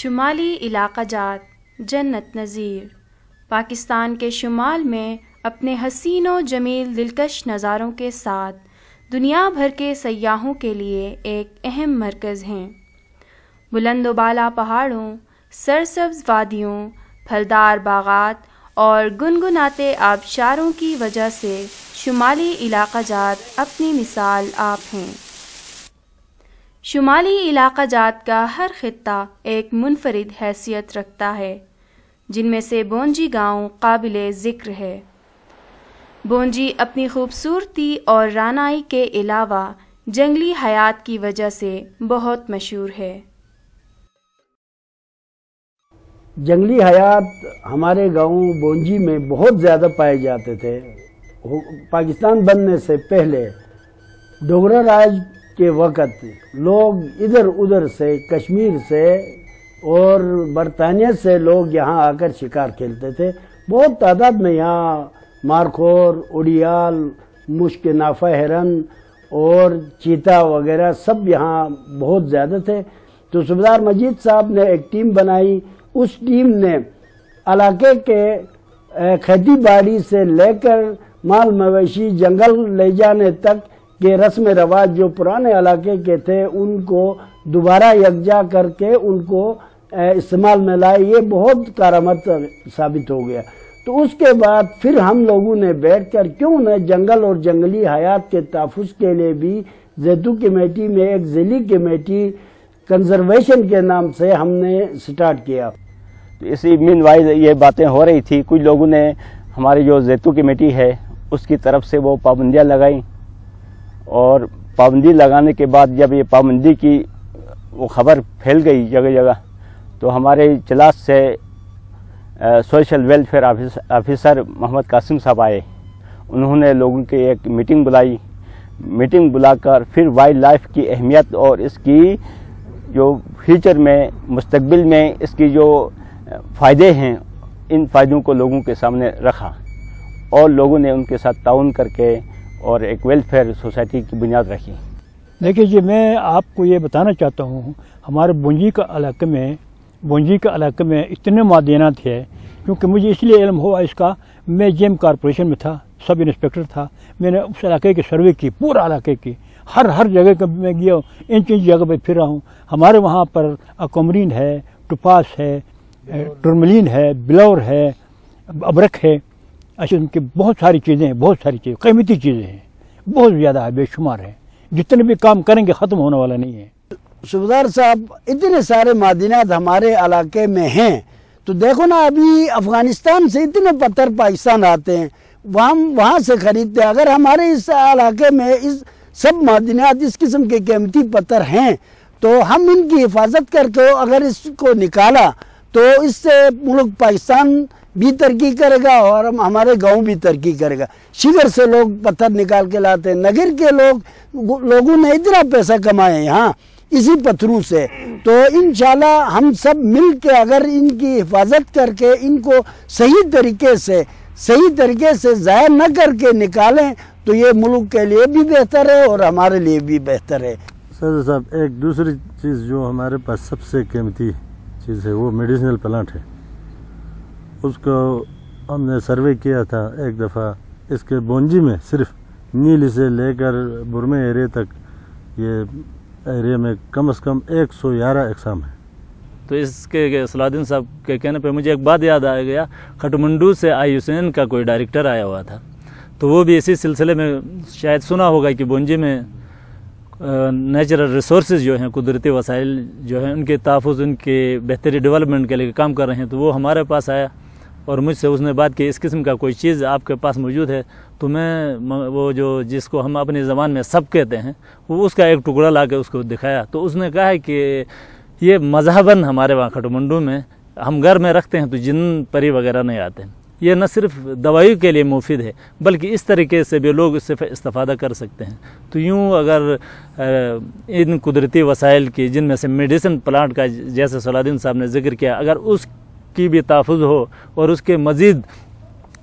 شمالی علاقہ جات جنت نظیر پاکستان کے شمال میں اپنے حسین و جمیل دلکش نظاروں کے ساتھ دنیا بھر کے سیاحوں کے لیے ایک اہم مرکز ہیں۔ بلند و بالا پہاڑوں، سرسبز وادیوں، پھلدار باغات اور گنگناتے آبشاروں کی وجہ سے شمالی علاقہ جات اپنی مثال آپ ہیں۔ شمالی علاقہ جات کا ہر خطہ ایک منفرد حیثیت رکھتا ہے، جن میں سے بونجی گاؤں قابل ذکر ہے۔ بونجی اپنی خوبصورتی اور رانائی کے علاوہ جنگلی حیات کی وجہ سے بہت مشہور ہے۔ جنگلی حیات ہمارے گاؤں بونجی میں بہت زیادہ پائے جاتے تھے۔ پاکستان بننے سے پہلے ڈوگرا راج کے وقت لوگ ادھر ادھر سے، کشمیر سے اور برطانیہ سے لوگ یہاں آ کر شکار کھیلتے تھے۔ بہت تعداد میں یہاں مارخور، اڑیال، مشک نافہ ہرن اور چیتا وغیرہ سب یہاں بہت زیادہ تھے۔ تو صوبیدار مجید صاحب نے ایک ٹیم بنائی۔ اس ٹیم نے علاقے کے کھیتی باڑی سے لے کر مال مویشی جنگل لے جانے تک کے رسم رواج جو پرانے علاقے کے تھے ان کو دوبارہ یکجا کر کے ان کو استعمال میں لائے۔ یہ بہت کارآمد ثابت ہو گیا۔ تو اس کے بعد پھر ہم لوگوں نے بیٹھ کر کیوں نہ جنگل اور جنگلی حیات کے تحفظ کے لیے بھی زیتو کمیٹی میں ایک ذیلی کمیٹی کنزرویشن کے نام سے ہم نے سٹارٹ کیا۔ اسی مین وائز یہ باتیں ہو رہی تھی، کچھ لوگوں نے ہماری جو زیتو کمیٹی ہے اس کی طرف سے وہ پابندیاں لگائیں، اور پابندی لگانے کے بعد جب یہ پابندی کی وہ خبر پھیل گئی جگہ جگہ، تو ہمارے چلاس سے سوشل ویلفیئر آفیسر محمد قاسم صاحب آئے۔ انہوں نے لوگوں کی ایک میٹنگ بلائی، میٹنگ بلا کر پھر وائلڈ لائف کی اہمیت اور اس کی جو فیوچر میں مستقبل میں اس کی جو فائدے ہیں ان فائدوں کو لوگوں کے سامنے رکھا، اور لوگوں نے ان کے ساتھ تعاون کر کے اور ایک ویلفیئر سوسائٹی کی بنیاد رکھی۔ دیکھیے جی، میں آپ کو یہ بتانا چاہتا ہوں، ہمارے بونجی کا علاقے میں اتنے معدنیات ہے، کیونکہ مجھے اس لیے علم ہوا اس کا، میں جیم کارپوریشن میں تھا، سب انسپیکٹر تھا۔ میں نے اس علاقے کی سروے کی، پورا علاقے کی، ہر جگہ کا میں گیا، انچ جگہ پہ پھر رہا ہوں۔ ہمارے وہاں پر اکومرین ہے، ٹوپاس ہے، ٹرملین ہے، بلور ہے، ابرک ہے، اچھا ان کی بہت ساری چیزیں ہیں، قیمتی چیزیں ہیں، بہت زیادہ ہے، بے شمار ہیں، جتنے بھی کام کریں گے ختم ہونے والا نہیں ہے۔ صوبیدار صاحب، اتنے سارے معدنیات ہمارے علاقے میں ہیں، تو دیکھو نا ابھی افغانستان سے اتنے پتھر پاکستان آتے ہیں، وہاں سے خریدتے ہیں۔ اگر ہمارے اس علاقے میں اس سب معدنیات اس قسم کے قیمتی پتھر ہیں تو ہم ان کی حفاظت کر کے اگر اس کو نکالا تو اس سے ملک پاکستان بھی ترقی کرے گا اور ہمارے گاؤں بھی ترقی کرے گا۔ شگر سے لوگ پتھر نکال کے لاتے ہیں، نگر کے لوگوں نے اتنا پیسہ کمائے یہاں اسی پتھروں سے۔ تو انشاءاللہ ہم سب مل کے اگر ان کی حفاظت کر کے ان کو صحیح طریقے سے ضائع نہ کر کے نکالیں تو یہ ملک کے لیے بھی بہتر ہے اور ہمارے لیے بھی بہتر ہے۔ سر صاحب، ایک دوسری چیز جو ہمارے پاس سب سے قیمتی چیز ہے وہ میڈیسنل پلانٹ ہے۔ اس کو ہم نے سروے کیا تھا ایک دفعہ، اس کے بونجی میں صرف نیلی سے لے کر برمے ایرے تک یہ ایریا میں کم از کم 111 اقسام ہیں۔ تو اس کے صلاح الدین صاحب کے کہنے پہ مجھے ایک بات یاد آ گیا، کھٹمنڈو سے آئی حسین کا کوئی ڈائریکٹر آیا ہوا تھا، تو وہ بھی اسی سلسلے میں شاید سنا ہوگا کہ بونجی میں نیچرل ریسورسز جو ہیں، قدرتی وسائل جو ہیں، ان کے تحفظ، ان کے بہتری ڈیولپمنٹ کے لیے کام کر رہے ہیں۔ تو وہ ہمارے پاس آیا اور مجھ سے اس نے بات کی، اس قسم کا کوئی چیز آپ کے پاس موجود ہے؟ تو میں وہ جس کو ہم اپنی زبان میں سب کہتے ہیں، وہ اس کا ایک ٹکڑا لا کے اس کو دکھایا۔ تو اس نے کہا ہے کہ یہ مذہباً ہمارے وہاں کھٹمنڈو میں ہم گھر میں رکھتے ہیں تو جن پری وغیرہ نہیں آتے ہیں۔ یہ نہ صرف دوائی کے لیے مفید ہے بلکہ اس طریقے سے بھی لوگ اس سے استفادہ کر سکتے ہیں۔ تو یوں اگر ان قدرتی وسائل کی، جن میں سے میڈیسن پلانٹ کا جیسے صلاح الدین صاحب نے ذکر کیا، اگر اس کی بھی تحفظ ہو اور اس کے مزید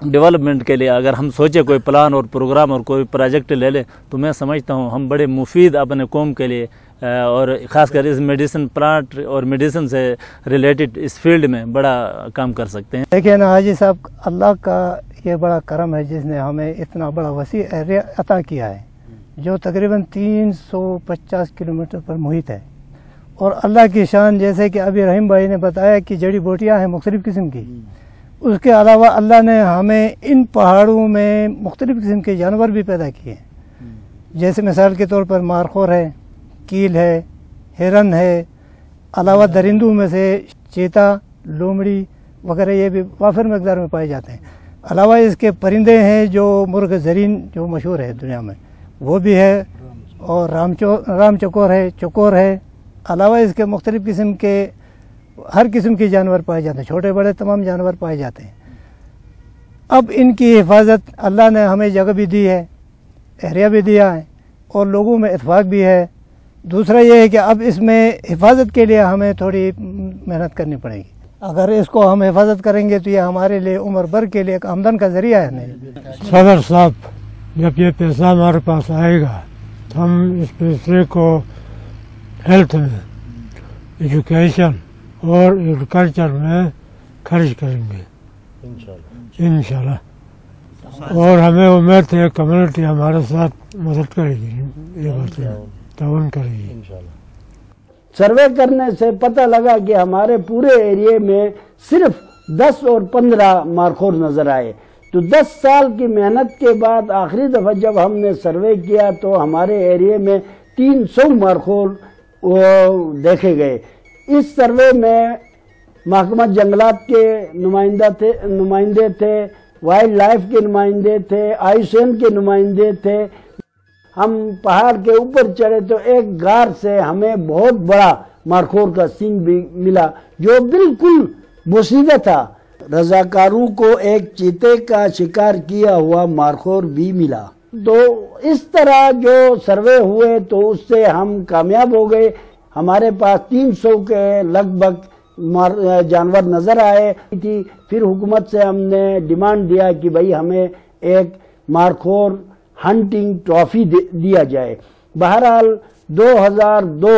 ڈیولپمنٹ کے لیے اگر ہم سوچیں کوئی پلان اور پروگرام اور کوئی پروجیکٹ لے لیں، تو میں سمجھتا ہوں ہم بڑے مفید اپنے قوم کے لیے اور خاص کر اس میڈیسن پلانٹ اور میڈیسن سے ریلیٹڈ اس فیلڈ میں بڑا کام کر سکتے ہیں۔ دیکھیں نا حاجی صاحب، اللہ کا یہ بڑا کرم ہے جس نے ہمیں اتنا بڑا وسیع ایریا عطا کیا ہے جو تقریباً 350 کلومیٹر پر محیط ہے، اور اللہ کی شان جیسے کہ ابھی رحیم بھائی نے بتایا کہ جڑی بوٹیاں ہیں مختلف قسم کی، اس کے علاوہ اللہ نے ہمیں ان پہاڑوں میں مختلف قسم کے جانور بھی پیدا کیے ہیں، جیسے مثال کے طور پر مارخور ہے، کیل ہے، ہرن ہے، علاوہ درندوں میں سے چیتا، لومڑی وغیرہ یہ بھی وافر مقدار میں پائے جاتے ہیں۔ علاوہ اس کے پرندے ہیں جو مرغ زرین جو مشہور ہے دنیا میں وہ بھی ہے، اور رام چکور ہے، چکور ہے، علاوہ اس کے مختلف قسم کے ہر قسم کے جانور پائے جاتے ہیں، چھوٹے بڑے تمام جانور پائے جاتے ہیں۔ اب ان کی حفاظت اللہ نے ہمیں جگہ بھی دی ہے، ایریا بھی دیا ہے، اور لوگوں میں اتفاق بھی ہے۔ دوسرا یہ ہے کہ اب اس میں حفاظت کے لیے ہمیں تھوڑی محنت کرنی پڑے گی۔ اگر اس کو ہم حفاظت کریں گے تو یہ ہمارے لیے عمر بھر کے لیے ایک آمدن کا ذریعہ ہے۔ نہیں صدر صاحب، جب یہ پیسہ ہمارے پاس آئے گا تو ہم اس پیسے کو ہیلتھ میں، ایجوکیشن اور ایگریکلچر میں خرچ کریں گے انشاءاللہ، اور ہمیں امید ہے کمیونٹی ہمارے ساتھ مدد کرے گی، یہ باتیں تعاون کرے گی۔ سروے کرنے سے پتہ لگا کہ ہمارے پورے ایریے میں صرف 10 اور 15 مارخور نظر آئے، تو 10 سال کی محنت کے بعد آخری دفعہ جب ہم نے سروے کیا تو ہمارے ایریے میں 300 مارخور دیکھے گئے۔ اس سروے میں محکمہ جنگلات کے نمائندے تھے، وائلڈ لائف کے نمائندے تھے، IUCN کے نمائندے تھے۔ ہم پہاڑ کے اوپر چڑھے تو ایک غار سے ہمیں بہت بڑا مارخور کا سینگ بھی ملا جو بالکل بوسیدہ تھا۔ رضاکاروں کو ایک چیتے کا شکار کیا ہوا مارخور بھی ملا۔ تو اس طرح جو سروے ہوئے تو اس سے ہم کامیاب ہو گئے۔ ہمارے پاس 300 کے لگ بھگ جانور نظر آئے تھی۔ پھر حکومت سے ہم نے ڈیمانڈ دیا کہ بھائی ہمیں ایک مارخور ہنٹنگ ٹرافی دیا جائے۔ بہرحال 2002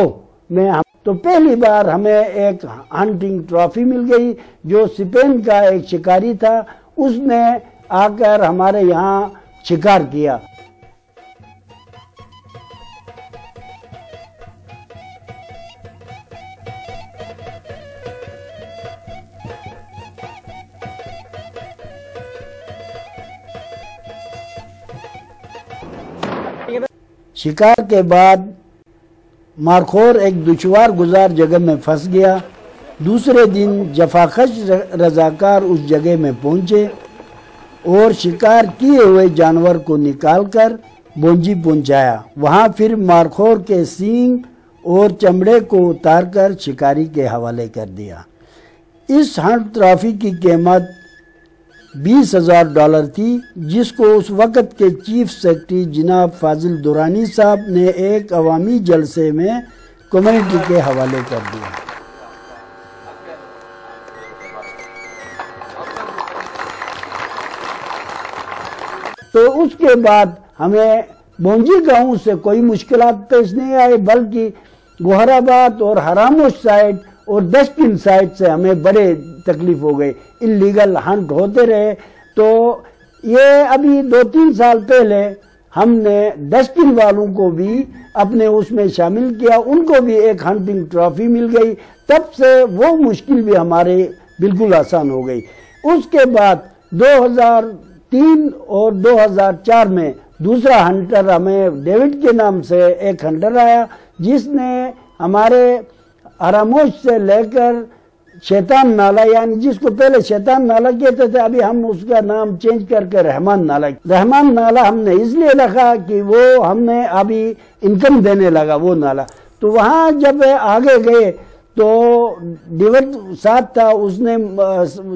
میں تو پہلی بار ہمیں ایک ہنٹنگ ٹرافی مل گئی جو سپین کا ایک شکاری تھا، اس نے آ کر ہمارے یہاں شکار کیا۔ شکار کے بعد مارخور ایک دشوار گزار جگہ میں پھنس گیا۔ دوسرے دن جفاخش رضاکار اس جگہ میں پہنچے اور شکار کیے ہوئے جانور کو نکال کر بونجی پہنچایا۔ وہاں پھر مارخور کے سینگ اور چمڑے کو اتار کر شکاری کے حوالے کر دیا۔ اس ہنٹ ٹرافی کی قیمت $20,000 تھی، جس کو اس وقت کے چیف سیکرٹری جناب فاضل دورانی صاحب نے ایک عوامی جلسے میں کمیونٹی کے حوالے کر دیا۔ تو اس کے بعد ہمیں بونجی گاؤں سے کوئی مشکلات پیش نہیں آئے، بلکہ گوہر آباد اور ہراموش سائٹ اور ڈسٹبن سائٹ سے ہمیں بڑے تکلیف ہو گئے، انلیگل ہنٹ ہوتے رہے۔ تو یہ ابھی 2-3 سال پہلے ہم نے ڈسٹبن والوں کو بھی اپنے اس میں شامل کیا، ان کو بھی ایک ہنٹنگ ٹرافی مل گئی، تب سے وہ مشکل بھی ہمارے بالکل آسان ہو گئی۔ اس کے بعد 2003 اور 2004 میں دوسرا ہنٹر ہمیں ڈیوڈ کے نام سے ایک ہنٹر آیا، جس نے ہمارے ہراموش سے لے کر شیطان نالہ، یعنی جس کو پہلے شیطان نالہ کہتے تھے، ابھی ہم اس کا نام چینج کر کے رحمان نالہ ہم نے اس لیے رکھا کہ وہ ہم نے ابھی انکم دینے لگا وہ نالہ۔ تو وہاں جب آگے گئے تو ڈیوڈ ساتھ تھا، اس نے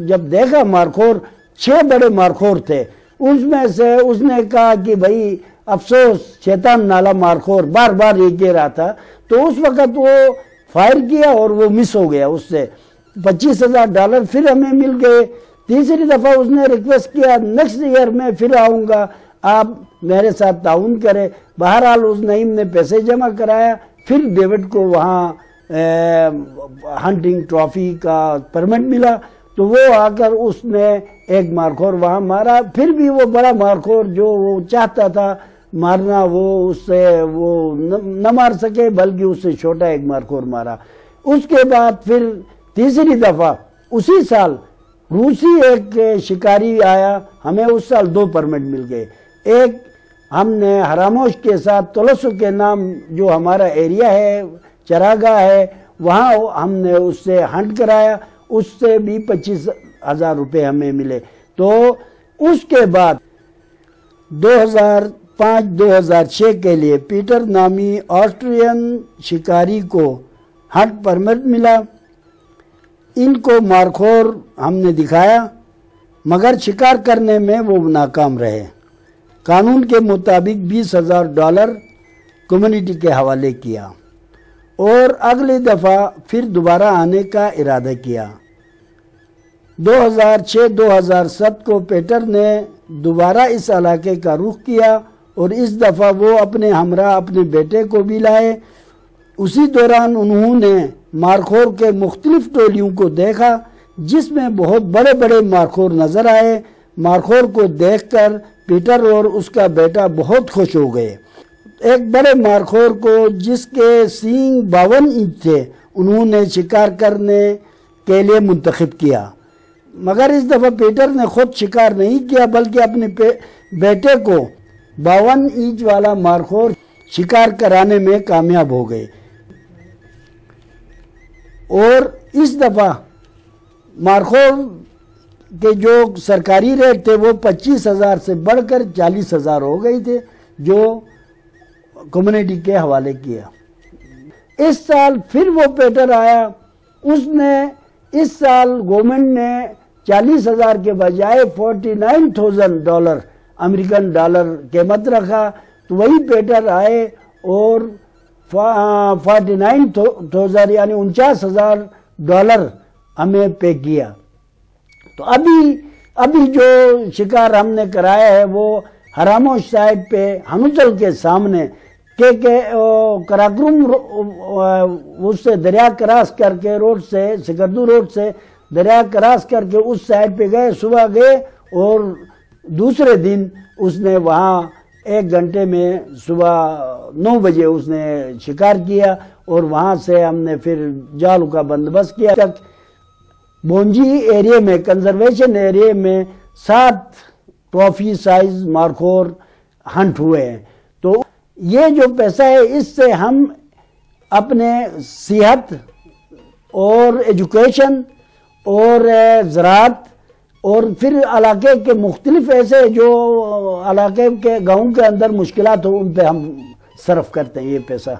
جب دیکھا مارخور 6 بڑے مارخور تھے، اس میں سے اس نے کہا کہ بھائی افسوس شیطان نالہ مارخور بار بار یہ کہہ رہا تھا، تو اس وقت وہ فائر کیا اور وہ مس ہو گیا۔ اس سے $25,000 پھر ہمیں مل گئے۔ تیسری دفعہ اس نے ریکویسٹ کیا نیکسٹ ایئر میں پھر آؤں گا، آپ میرے ساتھ تعاون کریں۔ بہرحال اس نعیم نے پیسے جمع کرایا، پھر ڈیوڈ کو وہاں ہنٹنگ ٹرافی کا پرمٹ ملا، تو وہ آ کر اس نے ایک مارخور وہاں مارا، پھر بھی وہ بڑا مارخور جو وہ چاہتا تھا مارنا، وہ اس سے وہ نہ مار سکے، بلکہ اس سے چھوٹا ایک مارخور مارا۔ اس کے بعد پھر تیسری دفعہ اسی سال روسی ایک شکاری آیا، ہمیں اس سال 2 پرمٹ مل گئے۔ ایک ہم نے ہراموش کے ساتھ تولسو کے نام جو ہمارا ایریا ہے، چراگاہ ہے، وہاں ہم نے اس سے ہنٹ کرایا، اس سے بھی 25,000 روپے ہمیں ملے۔ تو اس کے بعد 2005-2006 کے لیے پیٹر نامی آسٹرین شکاری کو ہنٹ پرمٹ ملا۔ ان کو مارخور ہم نے دکھایا، مگر شکار کرنے میں وہ ناکام رہے۔ قانون کے مطابق $20,000 کمیونٹی کے حوالے کیا اور اگلی دفعہ پھر دوبارہ آنے کا ارادہ کیا۔ 2006-2007 کو پیٹر نے دوبارہ اس علاقے کا رخ کیا اور اس دفعہ وہ اپنے ہمراہ اپنے بیٹے کو بھی لائے۔ اسی دوران انہوں نے مارخور کے مختلف ٹولیوں کو دیکھا، جس میں بہت بڑے بڑے مارخور نظر آئے۔ مارخور کو دیکھ کر پیٹر اور اس کا بیٹا بہت خوش ہو گئے۔ ایک بڑے مارخور کو جس کے سینگ 52 انچ تھے انہوں نے شکار کرنے کے لیے منتخب کیا، مگر اس دفعہ پیٹر نے خود شکار نہیں کیا بلکہ اپنے بیٹے کو 52 انچ والا مارخور شکار کرانے میں کامیاب ہو گئے۔ اور اس دفعہ مارخور کے جو سرکاری ریٹ تھے وہ 25,000 سے بڑھ کر 40,000 ہو گئی تھے، جو کمیونٹی کے حوالے کیا۔ اس سال پھر وہ پیٹر آیا، اس نے اس سال گورنمنٹ نے 40,000 کے بجائے $49,000 امریکن ڈالر قیمت رکھا، تو وہی پیٹر آئے اور 49,000 یعنی $49,000 ہمیں پے کیا۔ تو ابھی جو شکار ہم نے کرایا ہے وہ ہراموش سائڈ پہ ہنوچل کے سامنے کہ کراکرم اس سے دریا کراس کر کے روڈ سے سکردو روڈ سے دریا کراس کر کے اس سائڈ پہ گئے، صبح گئے اور دوسرے دن اس نے وہاں 1 گھنٹے میں صبح 9 بجے اس نے شکار کیا اور وہاں سے ہم نے پھر جال کا بندوبست کیا۔ بونجی ایریے میں کنزرویشن ایریے میں 7 ٹرافی سائز مارخور ہنٹ ہوئے ہیں۔ تو یہ جو پیسہ ہے اس سے ہم اپنے صحت اور ایجوکیشن اور زراعت اور پھر علاقے کے مختلف ایسے جو علاقے کے گاؤں کے اندر مشکلات ہو ان پہ ہم صرف کرتے ہیں یہ پیسہ۔